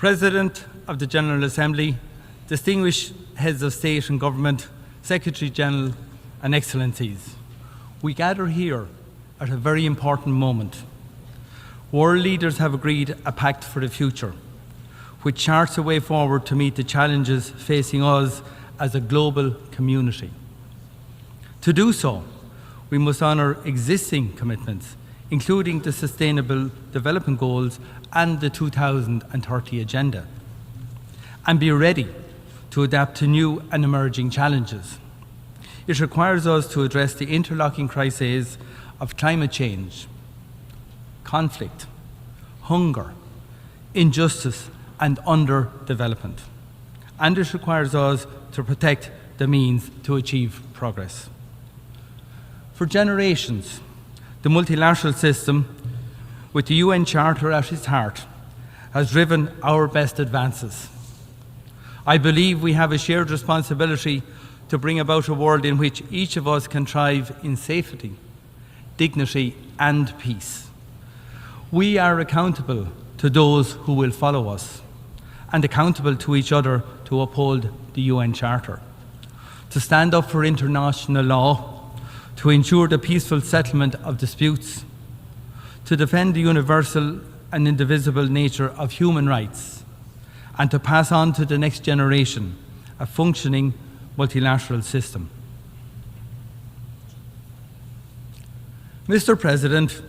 President of the General Assembly, distinguished heads of state and government, Secretary General and Excellencies, we gather here at a very important moment. World leaders have agreed a pact for the future, which charts a way forward to meet the challenges facing us as a global community. To do so, we must honour existing commitments, including the Sustainable Development Goals and the 2030 Agenda, and be ready to adapt to new and emerging challenges. It requires us to address the interlocking crises of climate change, conflict, hunger, injustice, and underdevelopment. And it requires us to protect the means to achieve progress. For generations, the multilateral system, with the UN Charter at its heart, has driven our best advances. I believe we have a shared responsibility to bring about a world in which each of us can thrive in safety, dignity, and peace. We are accountable to those who will follow us, and accountable to each other to uphold the UN Charter, to stand up for international law, to ensure the peaceful settlement of disputes, to defend the universal and indivisible nature of human rights, and to pass on to the next generation a functioning multilateral system. Mr. President,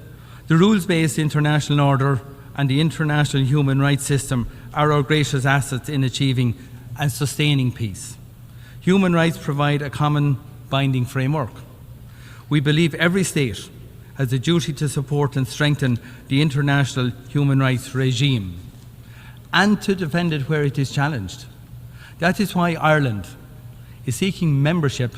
the rules-based international order and the international human rights system are our greatest assets in achieving and sustaining peace. Human rights provide a common binding framework. We believe every state has a duty to support and strengthen the international human rights regime and to defend it where it is challenged. That is why Ireland is seeking membership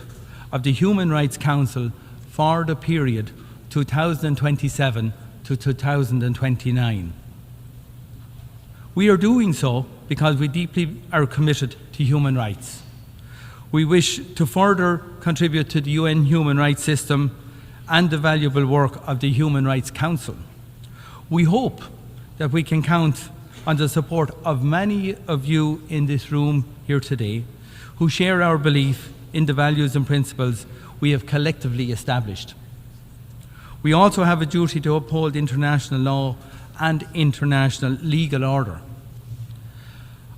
of the Human Rights Council for the period 2027 to 2029. We are doing so because we deeply are committed to human rights. We wish to further contribute to the UN human rights system and the valuable work of the Human Rights Council. We hope that we can count on the support of many of you in this room here today who share our belief in the values and principles we have collectively established. We also have a duty to uphold international law and international legal order.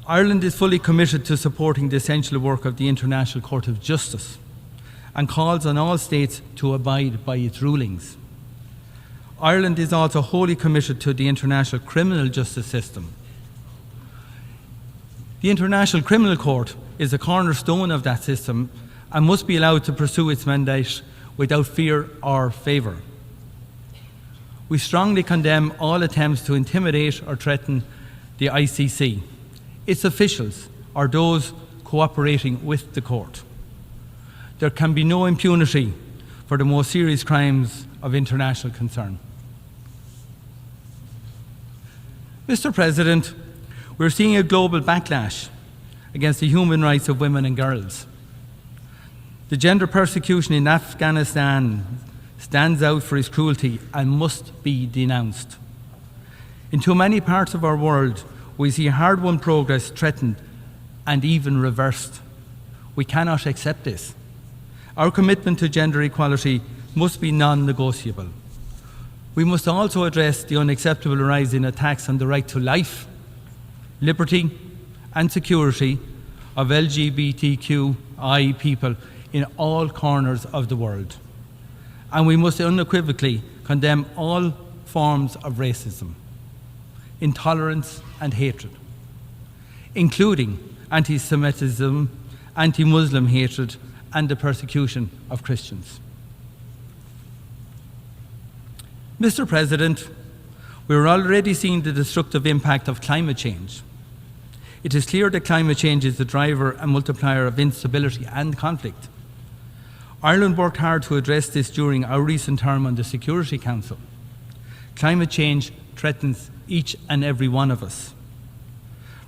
Ireland is fully committed to supporting the essential work of the International Court of Justice and calls on all states to abide by its rulings. Ireland is also wholly committed to the international criminal justice system. The International Criminal Court is a cornerstone of that system and must be allowed to pursue its mandate without fear or favour. We strongly condemn all attempts to intimidate or threaten the ICC, its officials, or those cooperating with the court. There can be no impunity for the most serious crimes of international concern. Mr. President, we're seeing a global backlash against the human rights of women and girls. The gender persecution in Afghanistan stands out for its cruelty and must be denounced. In too many parts of our world, we see hard-won progress threatened and even reversed. We cannot accept this. Our commitment to gender equality must be non-negotiable. We must also address the unacceptable rise in attacks on the right to life, liberty, and security of LGBTQI people in all corners of the world. And we must unequivocally condemn all forms of racism, intolerance, and hatred, including anti-Semitism, anti-Muslim hatred, and the persecution of Christians. Mr. President, we are already seeing the destructive impact of climate change. It is clear that climate change is the driver and multiplier of instability and conflict. Ireland worked hard to address this during our recent term on the Security Council. Climate change threatens each and every one of us.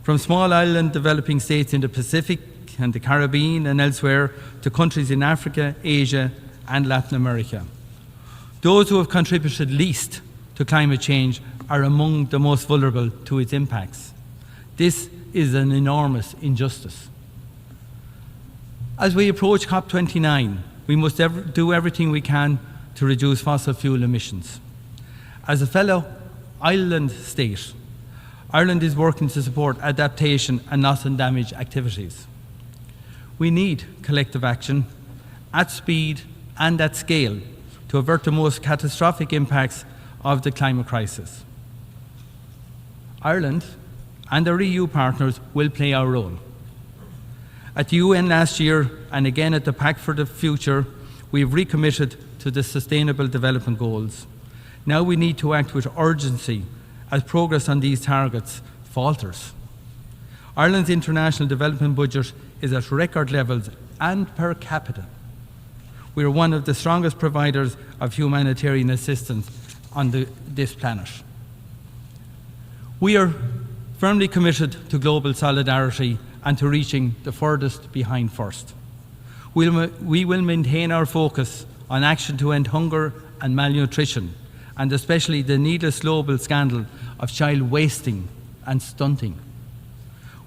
From small island developing states in the Pacific and the Caribbean and elsewhere to countries in Africa, Asia, and Latin America. Those who have contributed least to climate change are among the most vulnerable to its impacts. This is an enormous injustice. As we approach COP29, we must do everything we can to reduce fossil fuel emissions. As a fellow island state, Ireland is working to support adaptation and loss and damage activities. We need collective action at speed and at scale to avert the most catastrophic impacts of the climate crisis. Ireland and our EU partners will play our role. At the UN last year and again at the Pact for the Future, we have recommitted to the Sustainable Development Goals. Now we need to act with urgency as progress on these targets falters. Ireland's international development budget is at record levels and per capita. We are one of the strongest providers of humanitarian assistance on this planet. We are firmly committed to global solidarity and to reaching the furthest behind first. We will maintain our focus on action to end hunger and malnutrition, and especially the needless global scandal of child wasting and stunting.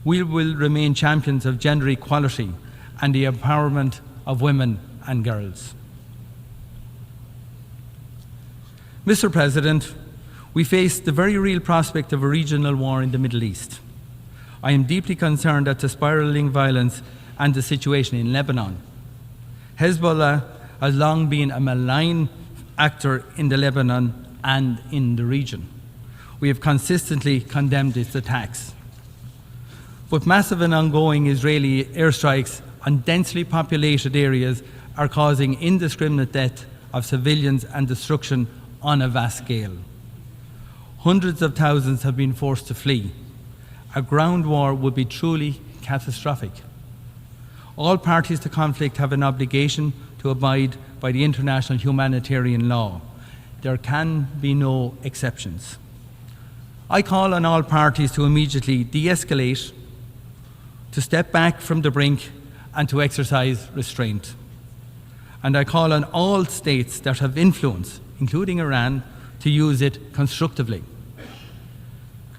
We will remain champions of gender equality and the empowerment of women and girls. Mr. President, we face the very real prospect of a regional war in the Middle East. I am deeply concerned at the spiralling violence and the situation in Lebanon. Hezbollah has long been a malign actor in the Lebanon and in the region. We have consistently condemned its attacks. But massive and ongoing Israeli airstrikes on densely populated areas are causing indiscriminate death of civilians and destruction on a vast scale. Hundreds of thousands have been forced to flee. A ground war would be truly catastrophic. All parties to conflict have an obligation to abide by the international humanitarian law. There can be no exceptions. I call on all parties to immediately de-escalate, to step back from the brink, and to exercise restraint. And I call on all states that have influence, including Iran, to use it constructively.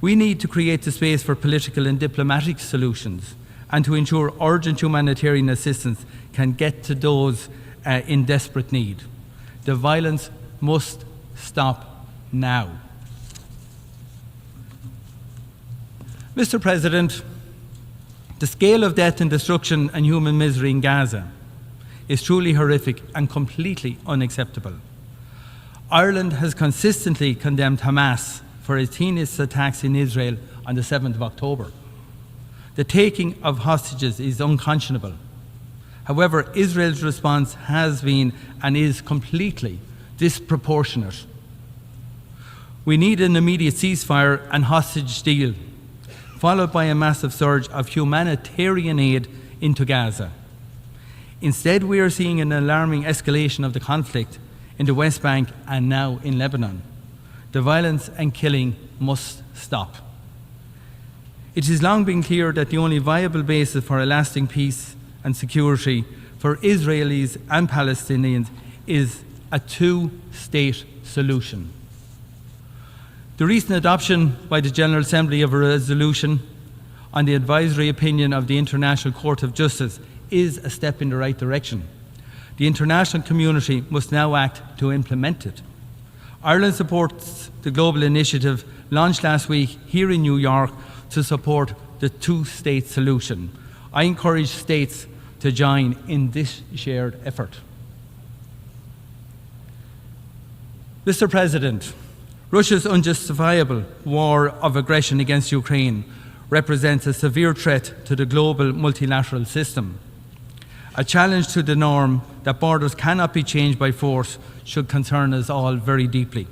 We need to create the space for political and diplomatic solutions and to ensure urgent humanitarian assistance can get to those in desperate need. The violence must stop now. Mr. President, the scale of death and destruction and human misery in Gaza is truly horrific and completely unacceptable. Ireland has consistently condemned Hamas for its heinous attacks in Israel on the 7th of October. The taking of hostages is unconscionable. However, Israel's response has been and is completely disproportionate. We need an immediate ceasefire and hostage deal, followed by a massive surge of humanitarian aid into Gaza. Instead, we are seeing an alarming escalation of the conflict in the West Bank and now in Lebanon. The violence and killing must stop. It has long been clear that the only viable basis for a lasting peace and security for Israelis and Palestinians is a two-state solution. The recent adoption by the General Assembly of a resolution on the advisory opinion of the International Court of Justice is a step in the right direction. The international community must now act to implement it. Ireland supports the global initiative launched last week here in New York to support the two-state solution. I encourage states to join in this shared effort. Mr. President, Russia's unjustifiable war of aggression against Ukraine represents a severe threat to the global multilateral system. A challenge to the norm that borders cannot be changed by force should concern us all very deeply.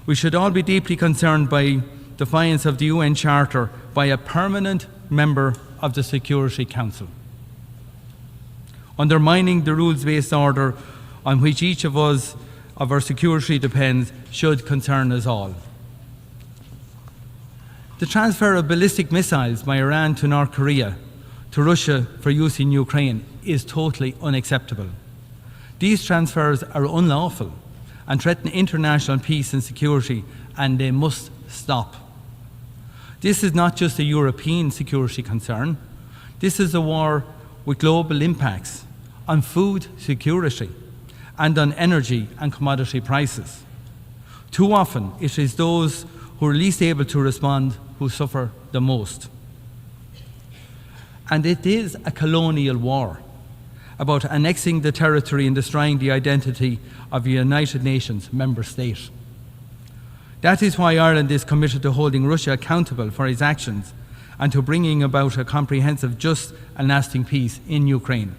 We should all be deeply concerned by defiance of the UN Charter by a permanent member of the Security Council. Undermining the rules-based order on which each of us of our security depends should concern us all. The transfer of ballistic missiles by Iran to North Korea to Russia for use in Ukraine is totally unacceptable. These transfers are unlawful and threaten international peace and security, and they must stop. This is not just a European security concern. This is a war with global impacts on food security and on energy and commodity prices. Too often, it is those who are least able to respond who suffer the most. And it is a colonial war about annexing the territory and destroying the identity of a United Nations member state. That is why Ireland is committed to holding Russia accountable for its actions and to bringing about a comprehensive, just and lasting peace in Ukraine.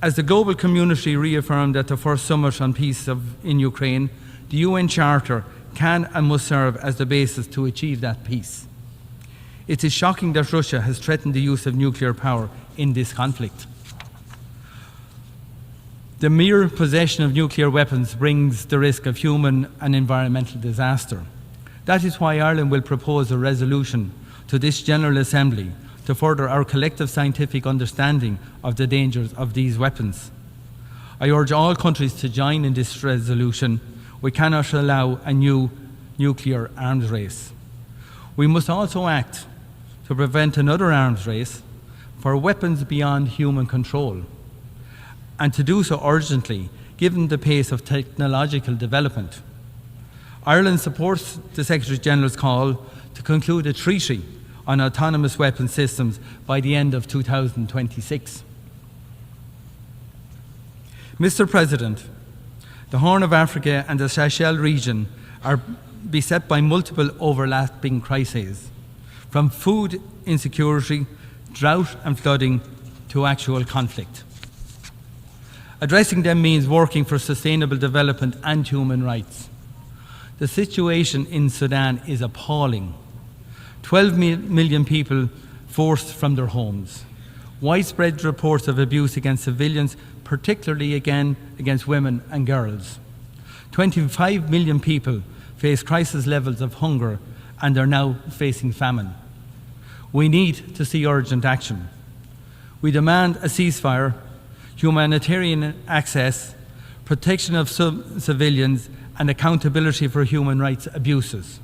As the global community reaffirmed at the first summit on peace in Ukraine, the UN Charter can and must serve as the basis to achieve that peace. It is shocking that Russia has threatened the use of nuclear power in this conflict. The mere possession of nuclear weapons brings the risk of human and environmental disaster. That is why Ireland will propose a resolution to this General Assembly to further our collective scientific understanding of the dangers of these weapons. I urge all countries to join in this resolution. We cannot allow a new nuclear arms race. We must also act to prevent another arms race for weapons beyond human control, and to do so urgently, given the pace of technological development. Ireland supports the Secretary-General's call to conclude a treaty on autonomous weapon systems by the end of 2026. Mr. President, the Horn of Africa and the Sahel region are beset by multiple overlapping crises, from food insecurity, drought and flooding, to actual conflict. Addressing them means working for sustainable development and human rights. The situation in Sudan is appalling. 12 million people forced from their homes. Widespread reports of abuse against civilians, particularly against women and girls. 25 million people face crisis levels of hunger and are now facing famine. We need to see urgent action. We demand a ceasefire, humanitarian access, protection of civilians, and accountability for human rights abuses.